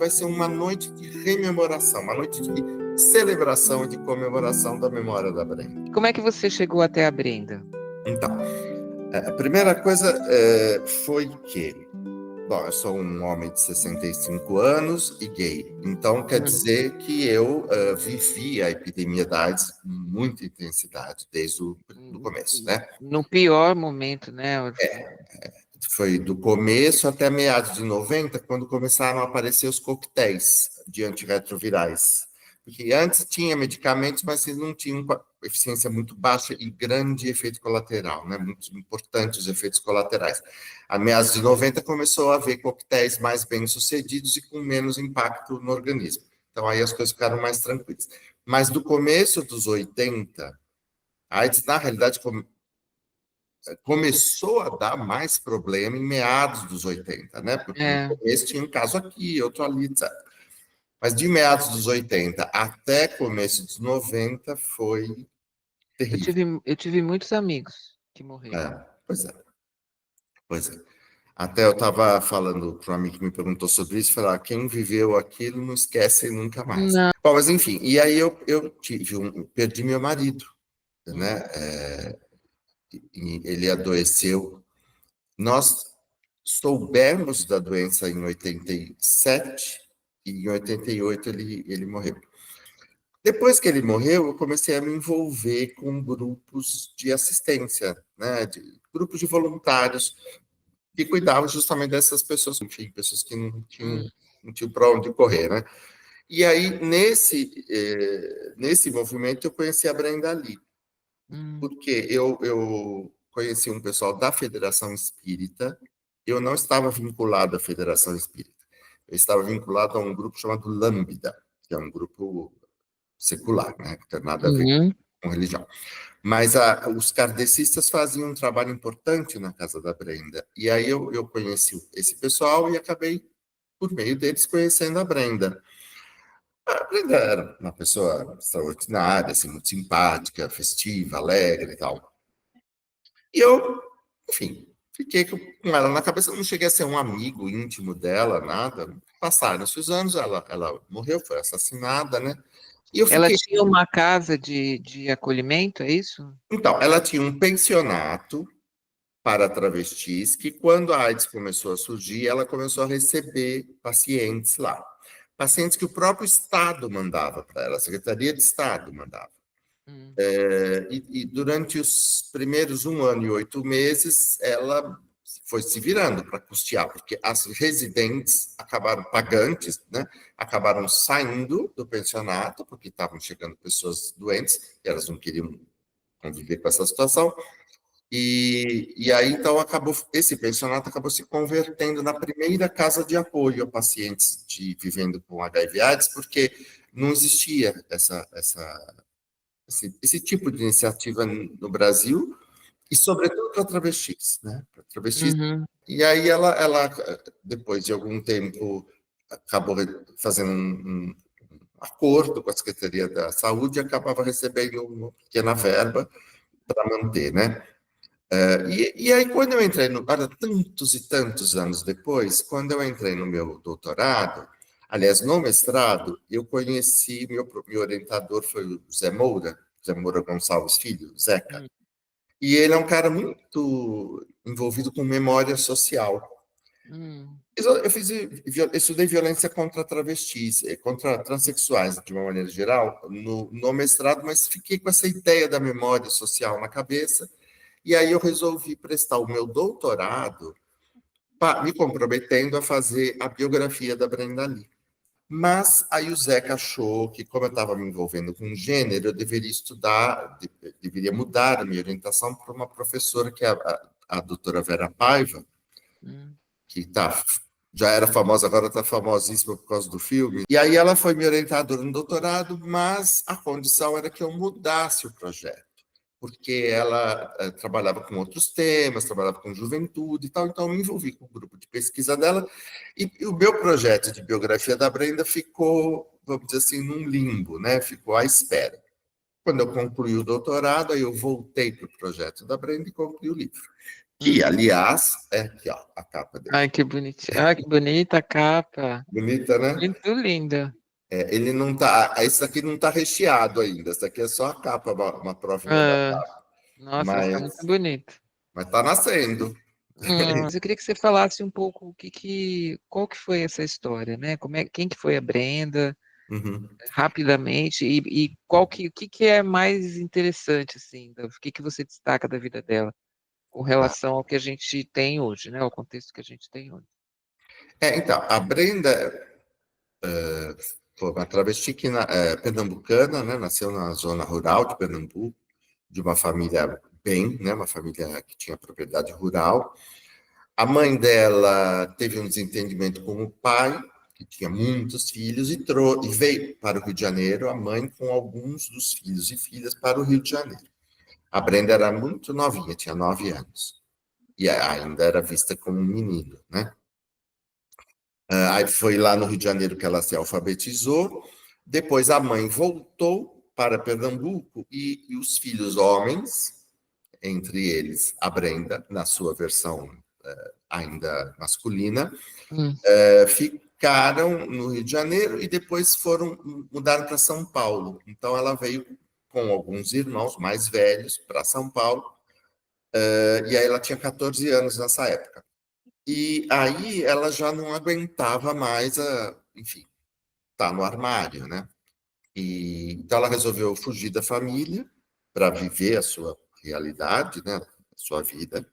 vai ser uma noite de rememoração, uma noite de celebração e de comemoração da memória da Brenda. Como é que você chegou até a Brenda? Então, a primeira coisa foi que, bom, eu sou um homem de 65 anos e gay, então quer dizer que eu vivi a epidemia da AIDS com muita intensidade desde o começo, né? No pior momento, né? Foi do começo até meados de 90, quando começaram a aparecer os coquetéis de antirretrovirais. Porque antes tinha medicamentos, mas eles não tinham eficiência muito baixa e grande efeito colateral, né? Muito importantes os efeitos colaterais. A meados de 90 começou a haver coquetéis mais bem-sucedidos e com menos impacto no organismo. Então aí as coisas ficaram mais tranquilas. Mas do começo dos 80, a AIDS, na realidade, começou a dar mais problema em meados dos 80, né? Porque no começo tinha um caso aqui, outro ali, etc. Mas de meados dos 80 até começo dos 90 foi terrível. Eu tive muitos amigos que morreram. Pois é, pois é. Até eu estava falando para um amigo que me perguntou sobre isso, falar, quem viveu aquilo não esquece nunca mais. Não. Bom, mas enfim, e aí eu perdi meu marido, né? Ele adoeceu. Nós soubemos da doença em 87 e em 88 ele morreu. Depois que ele morreu, eu comecei a me envolver com grupos de assistência, né, grupos de voluntários que cuidavam justamente dessas pessoas, enfim, pessoas que não tinham para onde correr, né? E aí, nesse movimento, eu conheci a Brenda Lee, porque eu conheci um pessoal da Federação Espírita. Eu não estava vinculado à Federação Espírita. Eu estava vinculado a um grupo chamado Lambda, que é um grupo secular, né? Que não tem nada a ver com religião. Mas os kardecistas faziam um trabalho importante na casa da Brenda. E aí eu conheci esse pessoal e acabei, por meio deles, conhecendo a Brenda. A Brenda era uma pessoa extraordinária, assim, muito simpática, festiva, alegre e tal. E eu, enfim, fiquei com ela na cabeça. Eu não cheguei a ser um amigo íntimo dela, nada. Passaram-se os anos, ela morreu, foi assassinada, né? E eu Ela fiquei... tinha uma casa de acolhimento, é isso? Então, ela tinha um pensionato para travestis que, quando a AIDS começou a surgir, ela começou a receber pacientes lá. Pacientes que o próprio Estado mandava para ela, a Secretaria de Estado mandava. E durante os primeiros 1 ano e 8 meses, ela foi se virando para custear, porque as residentes acabaram, pagantes, né, acabaram saindo do pensionato, porque estavam chegando pessoas doentes, e elas não queriam conviver com essa situação. E aí, então, esse pensionato acabou se convertendo na primeira casa de apoio a pacientes vivendo com HIV/AIDS, porque não existia esse tipo de iniciativa no Brasil, e sobretudo para travestis, né? Para travestis. E aí ela, depois de algum tempo, acabou fazendo um acordo com a Secretaria da Saúde e acabava recebendo uma pequena verba para manter, né? E aí, quando eu entrei tantos e tantos anos depois, quando eu entrei no meu doutorado, aliás, no mestrado, eu conheci, meu orientador foi o Zé Moura Gonçalves Filho, Zeca, e ele é um cara muito envolvido com memória social. Eu estudei violência contra travestis, contra transexuais, de uma maneira geral, no mestrado, mas fiquei com essa ideia da memória social na cabeça. E aí eu resolvi prestar o meu doutorado me comprometendo a fazer a biografia da Brenda Lee. Mas aí o Zeca achou que, como eu estava me envolvendo com gênero, eu deveria estudar, deveria mudar a minha orientação para uma professora, que é a doutora Vera Paiva, que já era famosa, agora está famosíssima por causa do filme. E aí ela foi minha orientadora no doutorado, mas a condição era que eu mudasse o projeto, porque ela trabalhava com outros temas, trabalhava com juventude e tal, então eu me envolvi com o grupo de pesquisa dela, e o meu projeto de biografia da Brenda ficou, vamos dizer assim, num limbo, né? Ficou à espera. Quando eu concluí o doutorado, aí eu voltei para o projeto da Brenda e concluí o livro. que, aliás, é aqui, ó, a capa dele. Ai, que bonitinho. Ai, que bonita a capa. Bonita, né? Muito linda. Ele não tá. Esse daqui não tá recheado ainda. Esse daqui é só a capa, uma provinha da Ah, capa. nossa, está muito Mas, bonito. mas tá nascendo. Mas eu queria que você falasse um pouco qual que foi essa história, né? Quem que foi a Brenda, Uhum. rapidamente, e o que é mais interessante, assim, o que você destaca da vida dela com Tá. relação ao que a gente tem hoje, né? Ao contexto que a gente tem hoje. Então, a Brenda foi uma travesti que, pernambucana, né? Nasceu na zona rural de Pernambuco, de uma família bem, né? Uma família que tinha propriedade rural. A mãe dela teve um desentendimento com o pai, que tinha muitos filhos, e veio para o Rio de Janeiro, a mãe com alguns dos filhos e filhas para o Rio de Janeiro. A Brenda era muito novinha, tinha 9 anos, e ainda era vista como um menino, né? Aí foi lá no Rio de Janeiro que ela se alfabetizou. Depois a mãe voltou para Pernambuco e os filhos homens, entre eles a Brenda, na sua versão ainda masculina, Hum, ficaram no Rio de Janeiro e depois mudaram para São Paulo. Então ela veio com alguns irmãos mais velhos para São Paulo, e aí ela tinha 14 anos nessa época. E aí ela já não aguentava mais, enfim, tá no armário, né? Então ela resolveu fugir da família para viver a sua realidade, né? A sua vida.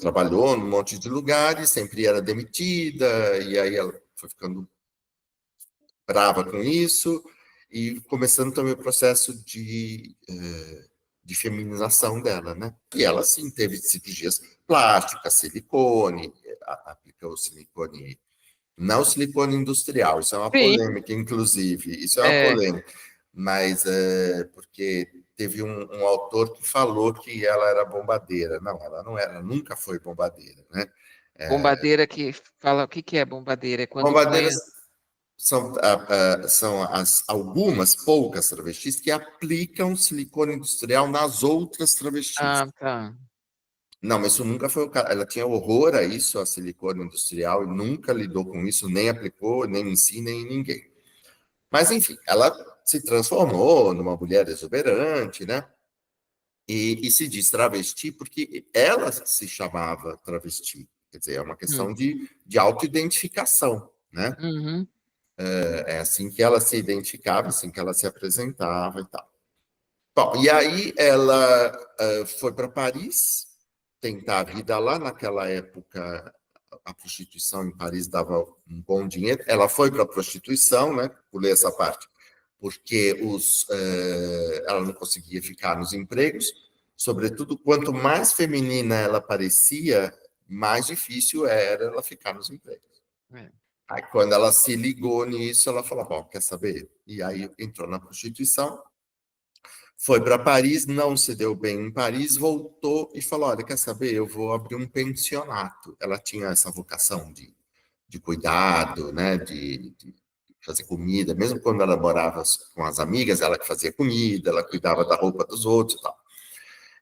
Trabalhou num monte de lugares, sempre era demitida, e aí ela foi ficando brava com isso, e começando também o processo de feminização dela, né? E ela, sim, teve cirurgias plásticas, silicone, aplicou silicone, não silicone industrial, isso é uma sim, polêmica, inclusive, isso é uma é, polêmica, mas porque teve um autor que falou que ela era bombadeira. Não, ela não era, nunca foi bombadeira, né? bombadeira que fala, o que que é bombadeira? É quando põe... Bombadeiras são algumas poucas travestis que aplicam silicone industrial nas outras travestis. Ah, tá. Não, mas isso nunca foi o caso. Ela tinha horror a isso, a silicone industrial, e nunca lidou com isso, nem aplicou, nem em si, nem em ninguém. Mas, enfim, ela se transformou numa mulher exuberante, né? E se diz travesti porque ela se chamava travesti. Quer dizer, é uma questão Hum, de autoidentificação, né? uhum, É assim que ela se identificava, assim que ela se apresentava e tal. Bom, e aí ela foi para Paris tentar a vida lá. Naquela época, a prostituição em Paris dava um bom dinheiro. Ela foi para a prostituição, né? Pulei essa parte, porque ela não conseguia ficar nos empregos. Sobretudo, quanto mais feminina ela parecia, mais difícil era ela ficar nos empregos. é. Aí, quando ela se ligou nisso, ela falou: bom, quer saber? E aí entrou na prostituição, foi para Paris, não se deu bem em Paris, voltou e falou: olha, quer saber? Eu vou abrir um pensionato. Ela tinha essa vocação de cuidado, né? De fazer comida, mesmo quando ela morava com as amigas, ela que fazia comida, ela cuidava da roupa dos outros e tal.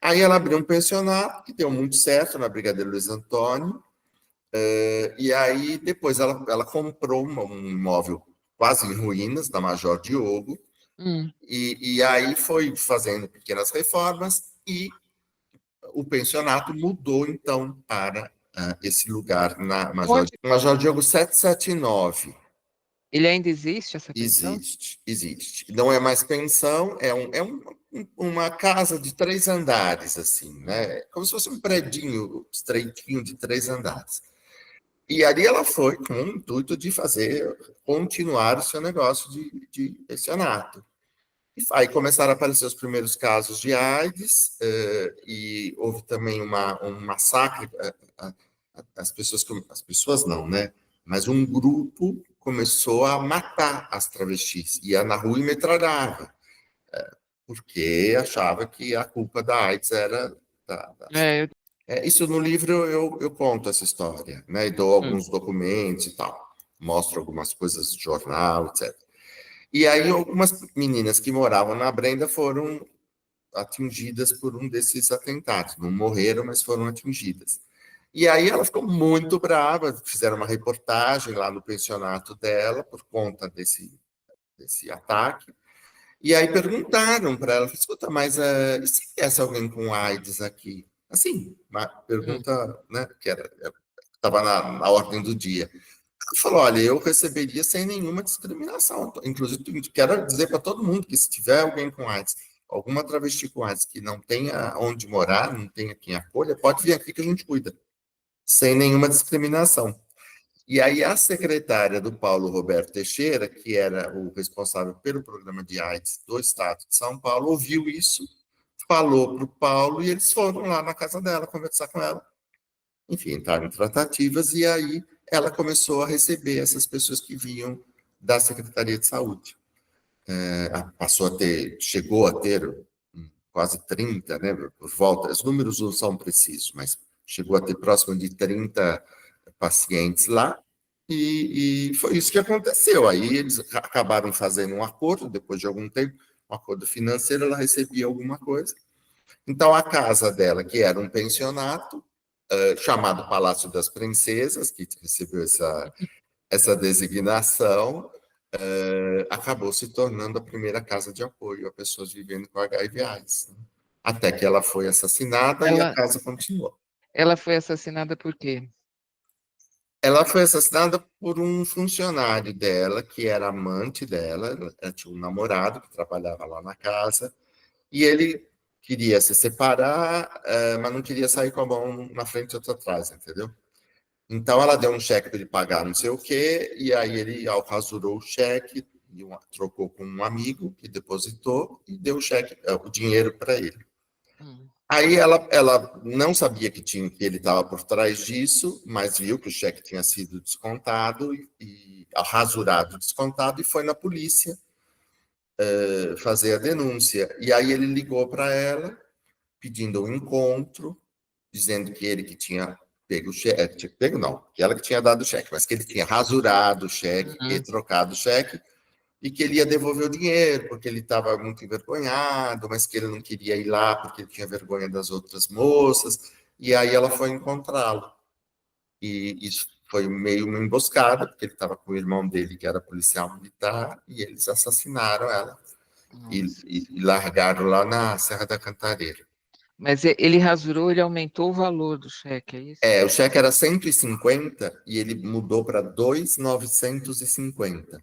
Aí ela abriu um pensionato, que deu muito certo na Brigadeiro Luiz Antônio. E aí, depois, ela comprou um imóvel quase em ruínas, da Major Diogo, Hum. e aí foi fazendo pequenas reformas, e o pensionato mudou, então, para esse lugar na Onde Major Diogo 779. ele ainda existe, essa pensão? Existe, existe. Não é mais pensão, uma casa de 3 andares, assim, né? Como se fosse um predinho estreitinho de 3 andares. E ali ela foi com o intuito de continuar o seu negócio de pensionato. E aí começaram a aparecer os primeiros casos de AIDS, e houve também um massacre. As pessoas não, né? Mas um grupo começou a matar as travestis, ia na rua e metralhava, porque achava que a culpa da AIDS era É, eu... isso. No livro eu conto essa história, né? E dou hum, alguns documentos e tal. Mostro algumas coisas do jornal, etc. E aí algumas meninas que moravam na Brenda foram atingidas por um desses atentados. Não morreram, mas foram atingidas. E aí ela ficou muito brava, fizeram uma reportagem lá no pensionato dela por conta desse ataque. E aí perguntaram para ela, escuta, mas e se tivesse alguém com AIDS aqui? Assim, uma pergunta, né, que estava na ordem do dia. Ela falou, olha, eu receberia sem nenhuma discriminação. Inclusive, quero dizer para todo mundo que se tiver alguém com AIDS, alguma travesti com AIDS que não tenha onde morar, não tenha quem acolha, pode vir aqui que a gente cuida, sem nenhuma discriminação. E aí a secretária do Paulo Roberto Teixeira, que era o responsável pelo programa de AIDS do estado de São Paulo, ouviu isso, falou para o Paulo e eles foram lá na casa dela conversar com ela. Enfim, entraram em tratativas e aí ela começou a receber essas pessoas que vinham da Secretaria de Saúde. Chegou a ter quase 30, né, por volta, os números não são precisos, mas chegou a ter próximo de 30 pacientes lá, e foi isso que aconteceu. Aí eles acabaram fazendo um acordo, depois de algum tempo, um acordo financeiro, ela recebia alguma coisa. Então, a casa dela, que era um pensionato, chamado Palácio das Princesas, que recebeu essa designação, acabou se tornando a primeira casa de apoio a pessoas vivendo com HIV/AIDS. Né? Até que ela foi assassinada e a Ela, casa continuou. ela foi assassinada por quê? Ela foi assassinada por um funcionário dela, que era amante dela, ela tinha um namorado que trabalhava lá na casa, e ele queria se separar, mas não queria sair com a mão na frente e outra atrás, entendeu? Então ela deu um cheque para ele pagar não sei o quê, e aí ele rasurou o cheque, trocou com um amigo que depositou e deu o dinheiro para ele. Hum. Aí ela não sabia que ele estava por trás disso, mas viu que o cheque tinha sido descontado e rasurado, descontado, e foi na polícia fazer a denúncia. E aí ele ligou para ela, pedindo um encontro, dizendo que ele que tinha pego o cheque, pego não, que ela que tinha dado o cheque, mas que ele tinha rasurado o cheque e trocado o cheque, e que ele ia devolver o dinheiro, porque ele estava muito envergonhado, mas que ele não queria ir lá porque ele tinha vergonha das outras moças, e aí ela foi encontrá-lo. E isso foi meio uma emboscada, porque ele estava com o irmão dele, que era policial militar, e eles assassinaram ela e largaram lá na Serra da Cantareira. Mas ele rasurou, ele aumentou o valor do cheque, é isso? O cheque era 150 e ele mudou para 2.950.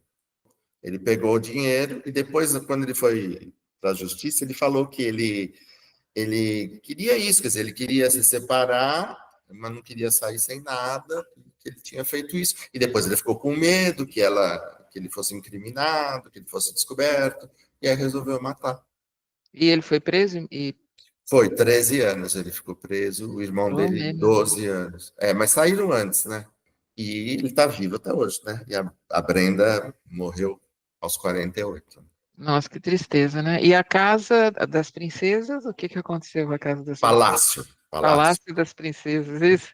Ele pegou o dinheiro e depois, quando ele foi para a justiça, ele falou que ele queria isso, quer dizer, ele queria se separar, mas não queria sair sem nada, que ele tinha feito isso. E depois ele ficou com medo que ele fosse incriminado, que ele fosse descoberto, e aí resolveu matar. E ele foi preso e Foi 13 anos ele ficou preso, o irmão oh, dele 12 anos. Mas saíram antes, né? E ele está vivo até hoje, né? E a Brenda morreu aos 48. Nossa, que tristeza, né? E a Casa das Princesas, o que que aconteceu com a Casa das Princesas? Palácio, palácio. Palácio das Princesas, isso?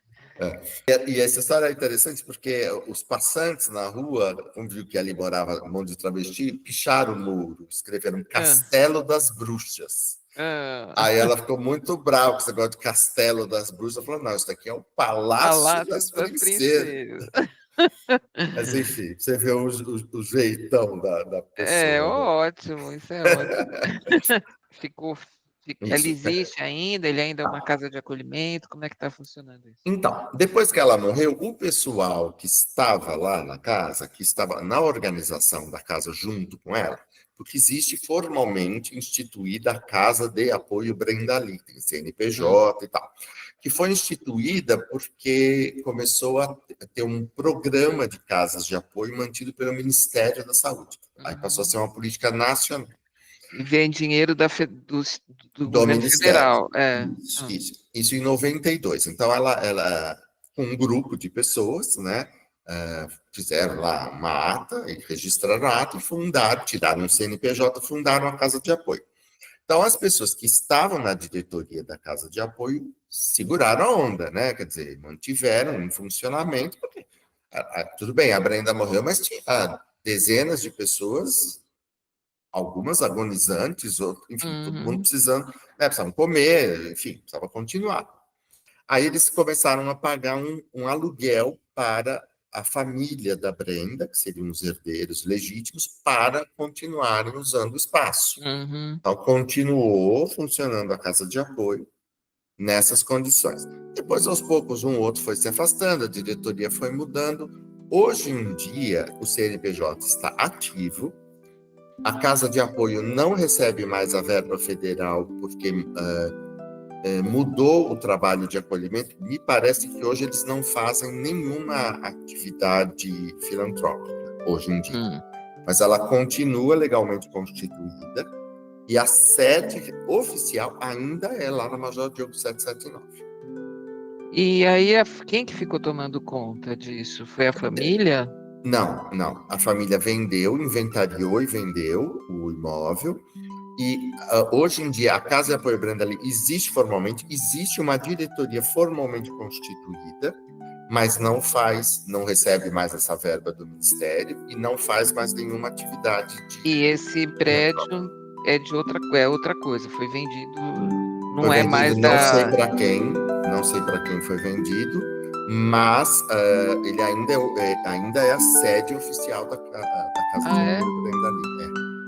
E essa história é interessante porque os passantes na rua, quando viu que ali morava um monte de travesti, picharam o muro, escreveram Ah, Castelo das Bruxas. ah, Aí ela ficou muito brava com esse negócio de Castelo das Bruxas. Falou, não, isso daqui é o Palácio Palácio das das Princesas. Princesas. Mas, enfim, você vê o jeitão da É pessoa, né? ótimo, isso é ótimo. Ficou, ela Isso. existe ainda? Ele ainda é uma casa de acolhimento? Como é que está funcionando isso? Então, depois que ela morreu, o pessoal que estava lá na casa, que estava na organização da casa junto com ela, porque existe formalmente instituída a Casa de Apoio Brenda Lee, tem CNPJ e tal, que foi instituída porque começou a ter um programa de casas de apoio mantido pelo Ministério da Saúde. Aí passou a ser uma política nacional. E vem dinheiro do Do governo Ministério. federal. É. Isso em 92. Então, ela com um grupo de pessoas, né, fizeram lá uma ata, e registraram a ata e fundaram, tiraram um CNPJ, fundaram a Casa de Apoio. Então, as pessoas que estavam na diretoria da Casa de Apoio seguraram a onda, né? Quer dizer, mantiveram em funcionamento, porque tudo bem, a Brenda morreu, mas tinha dezenas de pessoas algumas agonizantes, enfim, todo mundo Uhum. precisando, né, precisavam comer, enfim, precisava continuar. Aí eles começaram a pagar um aluguel para a família da Brenda, que seriam os herdeiros legítimos, para continuarem usando o espaço. Uhum. Então, continuou funcionando a casa de apoio nessas condições. Depois, aos poucos, um outro foi se afastando, a diretoria foi mudando. Hoje em dia, o CNPJ está ativo, a casa de apoio não recebe mais a verba federal, porque mudou o trabalho de acolhimento. Me parece que hoje eles não fazem nenhuma atividade filantrópica, hoje em dia. Hum. Mas ela continua legalmente constituída e a sede oficial ainda é lá na Major Diogo 779. E aí, quem que ficou tomando conta disso? Foi a família? Não, não. A família vendeu, inventariou e vendeu o imóvel. E hoje em dia, a Casa de Apoio Brenda ali existe formalmente, existe uma diretoria formalmente constituída, mas não recebe mais essa verba do Ministério e não faz mais nenhuma atividade de E esse filantrópica. prédio é outra coisa, foi vendido, Foi não é vendido, mais não sei da. para quem, não sei para quem foi vendido, mas ele ainda é a sede oficial da Casa Ah, de é? Apoio Brenda ali.